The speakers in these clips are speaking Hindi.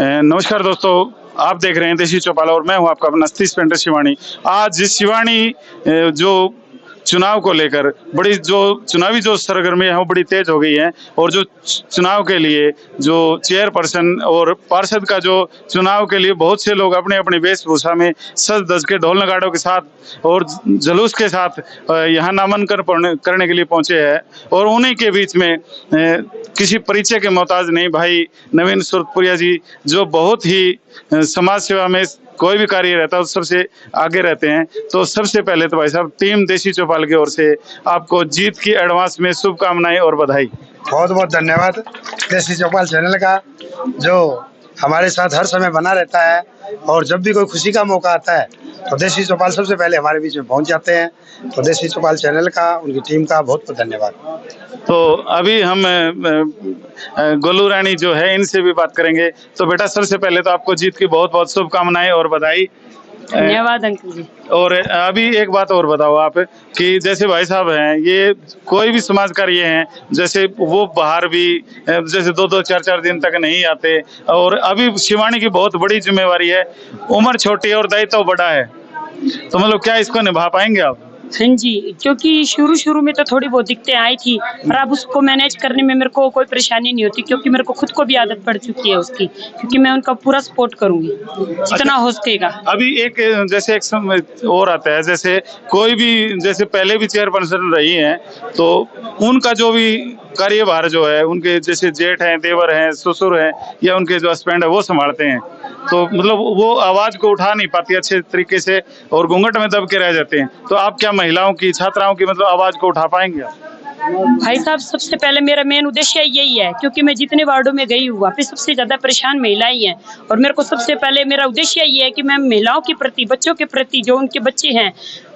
नमस्कार दोस्तों, आप देख रहे हैं देसी चौपाल और मैं हूं आपका अपना सतीश पेंटर शिवानी। आज शिवानी जो चुनाव को लेकर बड़ी जो चुनावी जो सरगर्मियां हैं वो बड़ी तेज हो गई हैं और जो चुनाव के लिए जो चेयरपर्सन और पार्षद का जो चुनाव के लिए बहुत से लोग अपने अपनी वेशभूषा में सज धज के ढोल नगाड़ों के साथ और जुलूस के साथ यहाँ नामांकन करने के लिए पहुंचे हैं और उन्हीं के बीच में किसी परिचय के मोहताज नहीं भाई नवीन सुरपुरिया जी, जो बहुत ही समाज सेवा में कोई भी कार्य रहता है तो सबसे आगे रहते हैं। तो सबसे पहले तो भाई साहब टीम देसी चौपाल की ओर से आपको जीत की एडवांस में शुभकामनाएं और बधाई। बहुत बहुत धन्यवाद देसी चौपाल चैनल का, जो हमारे साथ हर समय बना रहता है और जब भी कोई खुशी का मौका आता है तो देसी चौपाल सबसे पहले हमारे बीच में पहुंच जाते हैं। तो देसी चौपाल चैनल का, उनकी टीम का बहुत बहुत धन्यवाद। तो अभी हम गोलू रानी जो है इनसे भी बात करेंगे। तो बेटा सबसे पहले तो आपको जीत की बहुत बहुत शुभकामनाएं और बधाई। धन्यवाद अंकल जी। और अभी एक बात और बताओ आप कि जैसे भाई साहब हैं, ये कोई भी समाज कार्य हैं, जैसे वो बाहर भी जैसे 2-2 4-4 दिन तक नहीं आते और अभी शिवानी की बहुत बड़ी जिम्मेवारी है, उम्र छोटी है और दायित्व बड़ा है, तो मतलब क्या इसको निभा पाएंगे आप? हाँ जी, क्योंकि शुरू में तो थोड़ी बहुत दिक्कतें आई थी, पर अब उसको मैनेज करने में मेरे को कोई परेशानी नहीं होती, क्योंकि मेरे को खुद को भी आदत पड़ चुकी है उसकी, क्योंकि मैं उनका पूरा सपोर्ट करूंगी जितना हो सकेगा। अभी एक जैसे एक समय और आता है, जैसे कोई भी जैसे पहले भी चेयरपर्सन रही हैं तो उनका जो भी कार्यभार जो है उनके जैसे जेठ हैं, देवर हैं, ससुर हैं या उनके जो हस्बैंड है वो संभालते हैं, तो मतलब वो आवाज को उठा नहीं पाती अच्छे तरीके से और घूंघट में दब के रह जाते हैं। तो आप क्या महिलाओं की, छात्राओं की मतलब आवाज को उठा पाएंगे आप? भाई साहब, सबसे पहले मेरा मेन उद्देश्य यही है, क्योंकि मैं जितने वार्डों में गई हूँ वहाँ पे सबसे ज्यादा परेशान महिलाएं हैं और मेरे को सबसे पहले मेरा उद्देश्य ये है कि मैं महिलाओं के प्रति, बच्चों के प्रति, जो उनके बच्चे हैं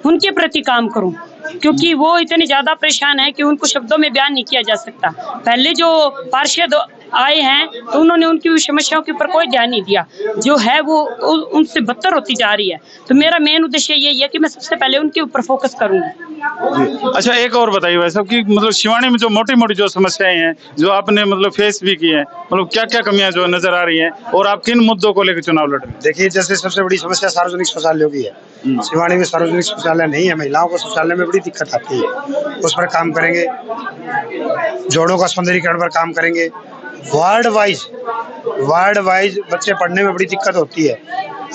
उनके प्रति काम करूं, क्योंकि वो इतने ज्यादा परेशान है कि उनको शब्दों में बयान नहीं किया जा सकता। पहले जो पार्षद आए हैं तो उन्होंने उनकी समस्याओं के ऊपर कोई ध्यान नहीं दिया, जो है वो उनसे बदतर होती जा रही है। तो मेरा मेन उद्देश्य यही है कि मैं सबसे पहले उनके ऊपर फोकस करूंगी। अच्छा, एक और बताइए भाई साहब कि मतलब शिवानी में जो मोटी मोटी जो समस्याएं हैं जो आपने मतलब फेस भी की हैं, मतलब क्या क्या कमियां जो नजर आ रही हैं और आप किन मुद्दों को लेकर चुनाव लड़ रहे हैं? देखिए, जैसे सबसे बड़ी समस्या सार्वजनिक शौचालयों की है। शिवानी में सार्वजनिक शौचालय नहीं है, महिलाओं को शौचालय में बड़ी दिक्कत आती है, उस पर काम करेंगे। जोड़ों का सौंदर्यीकरण पर काम करेंगे। वार्ड वाइज बच्चे पढ़ने में बड़ी दिक्कत होती है,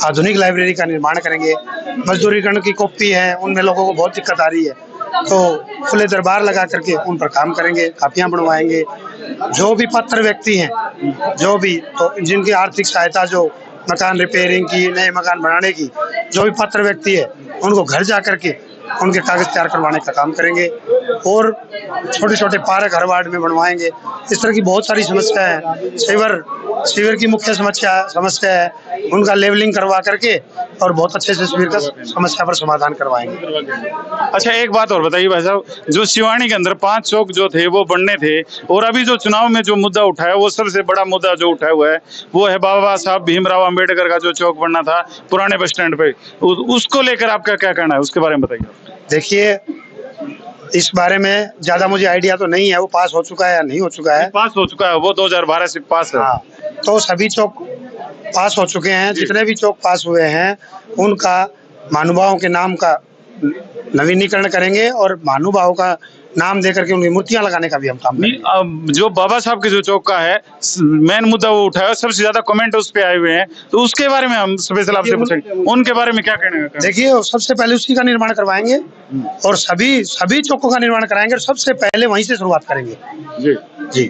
आधुनिक लाइब्रेरी का निर्माण करेंगे। मजदूरीकरण की कॉपी है, उनमें लोगों को बहुत दिक्कत आ रही है, तो खुले दरबार लगा करके उन पर काम करेंगे, कापियां बनवाएंगे। जो भी पात्र व्यक्ति हैं, जो भी तो जिनकी आर्थिक सहायता, जो मकान रिपेयरिंग की, नए मकान बनाने की, जो भी पात्र व्यक्ति है उनको घर जा करके उनके कागज तैयार करवाने का काम करेंगे और छोटे छोटे पार्क हर वार्ड में बनवाएंगे। इस तरह की बहुत सारी समस्या है। सीवर की मुख्य समस्या है, उनका लेवलिंग करवा करके और बहुत अच्छे से सीवर का समस्या पर समाधान करवाएंगे। अच्छा, एक बात और बताइए भाई साहब, जो शिवानी के अंदर 5 चौक जो थे वो बनने थे और अभी जो चुनाव में जो मुद्दा उठाया, वो सबसे बड़ा मुद्दा जो उठाया हुआ है वो है बाबा साहब भीमराव अंबेडकर का जो चौक बनना था पुराने बस स्टैंड पे, उसको लेकर आपका क्या कहना है, उसके बारे में बताइए। देखिए, इस बारे में ज्यादा मुझे आइडिया तो नहीं है, वो पास हो चुका है या नहीं हो चुका है। पास हो चुका है, वो 2012 से पास है। हाँ, तो सभी चौक पास हो चुके हैं। जितने भी चौक पास हुए हैं उनका महानुभावों के नाम का नवीनीकरण करेंगे और महानुभावों का नाम देकर के उनकी मूर्तियां लगाने का भी हम काम करेंगे। जो बाबा साहब के जो चौक का है मेन मुद्दा वो उठाया, सबसे ज्यादा कमेंट उस पे आए हुए हैं, तो उसके बारे में हम स्पेशल आपसे पूछेंगे, उनके बारे में क्या कहना है? देखिए, सबसे पहले उसी का निर्माण करवाएंगे और सभी चौकों का निर्माण कराएंगे और सबसे पहले वहीं से शुरुआत करेंगे। जी जी।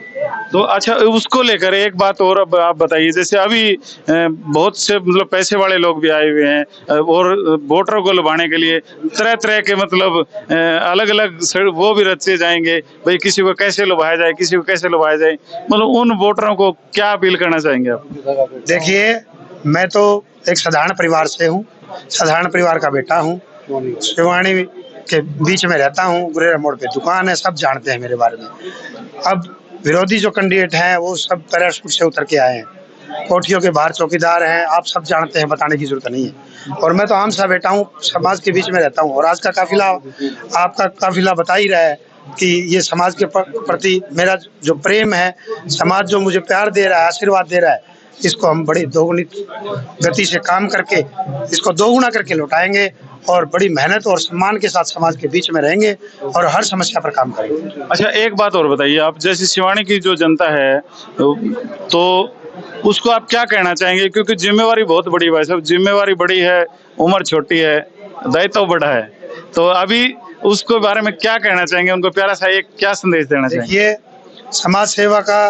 तो अच्छा, उसको लेकर एक बात और अब आप बताइए, जैसे अभी बहुत से मतलब पैसे वाले लोग भी आए हुए हैं और वोटरों को लुभाने के लिए तरह तरह के मतलब अलग अलग वो भी रचे जाएंगे, भाई किसी को कैसे लुभाया जाए, किसी को कैसे लुभाया जाए, मतलब उन वोटरों को क्या अपील करना चाहेंगे आप? देखिए, मैं तो एक साधारण परिवार से हूँ, साधारण परिवार का बेटा हूँ, शिवानी के बीच में रहता हूँ, गुरेरा मोड़ पे दुकान है, सब जानते हैं मेरे बारे में। अब विरोधी जो कैंडिडेट हैं वो सब पैराशूट से उतर के आए हैं, कोठियों के बाहर चौकीदार हैं, आप सब जानते हैं, बताने की जरूरत नहीं है। और मैं तो आम सा बेटा हूँ, समाज के बीच में रहता हूँ और आज का काफिला, आपका काफिला बता ही रहा है कि ये समाज के प्रति मेरा जो प्रेम है, समाज जो मुझे प्यार दे रहा है, आशीर्वाद दे रहा है, इसको हम बड़ी दोगुनी गति से काम करके इसको दोगुना करके लौटाएंगे और बड़ी मेहनत और सम्मान के साथ समाज के बीच में रहेंगे और हर समस्या पर काम करेंगे। अच्छा, एक बात और बताइए, आप जैसे शिवानी की जो जनता है तो उसको आप क्या कहना चाहेंगे, क्योंकि जिम्मेवारी बहुत बड़ी है भाई साहब, जिम्मेवारी बड़ी है, उम्र छोटी है, दायित्व बड़ा है, तो अभी उसके बारे में क्या कहना चाहेंगे, उनको प्यारा सा एक क्या संदेश देना चाहेंगे? देखिए, समाज सेवा का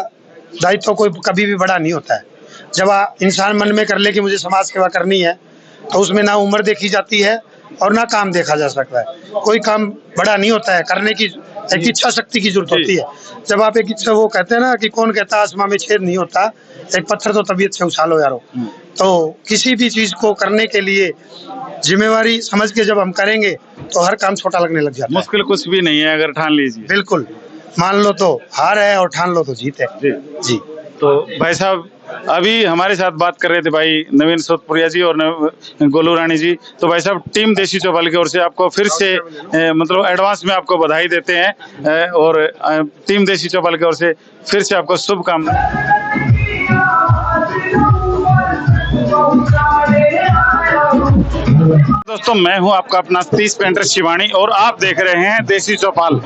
दायित्व कोई कभी भी बड़ा नहीं होता है। जब इंसान मन में कर ले कि मुझे समाज सेवा करनी है तो उसमें ना उम्र देखी जाती है और ना काम देखा जा सकता है। कोई काम बड़ा नहीं होता है, करने की एक इच्छा शक्ति की जरूरत होती है। जब आप एक इच्छा, वो कहते हैं ना कि कौन कहता है आसमां में छेद नहीं होता, एक पत्थर तो तबीयत से उछालो यारो। तो किसी भी चीज को करने के लिए जिम्मेवारी समझ के जब हम करेंगे तो हर काम छोटा लगने लग जाता है। मुश्किल कुछ भी नहीं है अगर ठान लीजिए। बिल्कुल, मान लो तो हार है और ठान लो तो जीत है। जी। तो भाई साहब, अभी हमारे साथ बात कर रहे थे भाई नवीन सोतपुरिया जी और गोलू रानी जी। तो भाई साहब, टीम देसी चौपाल की ओर से आपको फिर से मतलब एडवांस में आपको बधाई देते हैं और टीम देसी चौपाल की ओर से फिर से आपको शुभकामनाएं। दोस्तों, मैं हूं आपका अपना 30 पेंटर शिवानी और आप देख रहे हैं देसी चौपाल।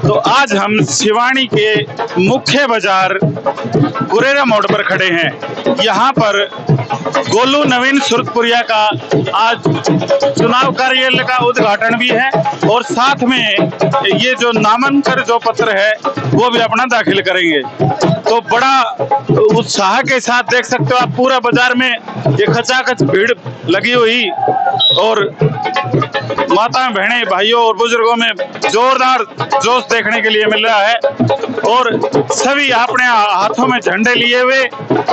तो आज हम शिवानी के मुख्य बाजार गुरेरा मोड़ पर खड़े हैं। यहाँ पर गोलू नवीन सुरतपुरिया का आज चुनाव कार्यालय का उद्घाटन भी है और साथ में ये जो नामांकन जो पत्र है वो भी अपना दाखिल करेंगे। तो बड़ा उत्साह के साथ देख सकते हो आप, पूरा बाजार में ये खचाखच भीड़ लगी हुई और माताएं, बहनें, भाइयों और बुजुर्गों में जोरदार जोश देखने के लिए मिल रहा है और सभी अपने हाथों में झंडे लिए हुए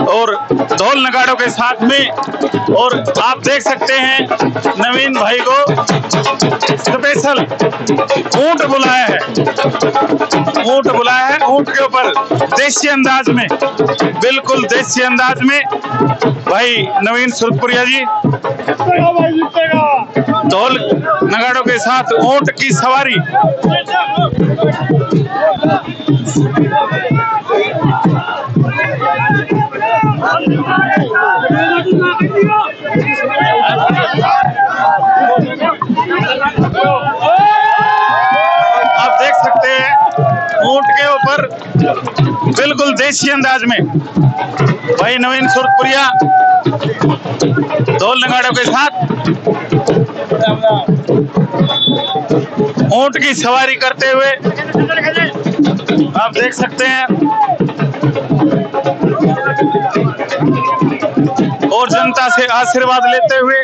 और ढोल नगाड़ों के साथ में। और आप देख सकते हैं नवीन भाई को स्पेशल ऊंट बुलाया है, ऊंट के ऊपर देसी अंदाज में, बिल्कुल देसी अंदाज में भाई नवीन सुरतपुरिया जी ढोल नगाड़ों के साथ ऊंट की सवारी। आप देख सकते हैं ऊंट के ऊपर बिल्कुल देसी अंदाज में भाई नवीन सुरतपुरिया ढोल नगाड़ों के साथ ऊंट की सवारी करते हुए आप देख सकते हैं और जनता से आशीर्वाद लेते हुए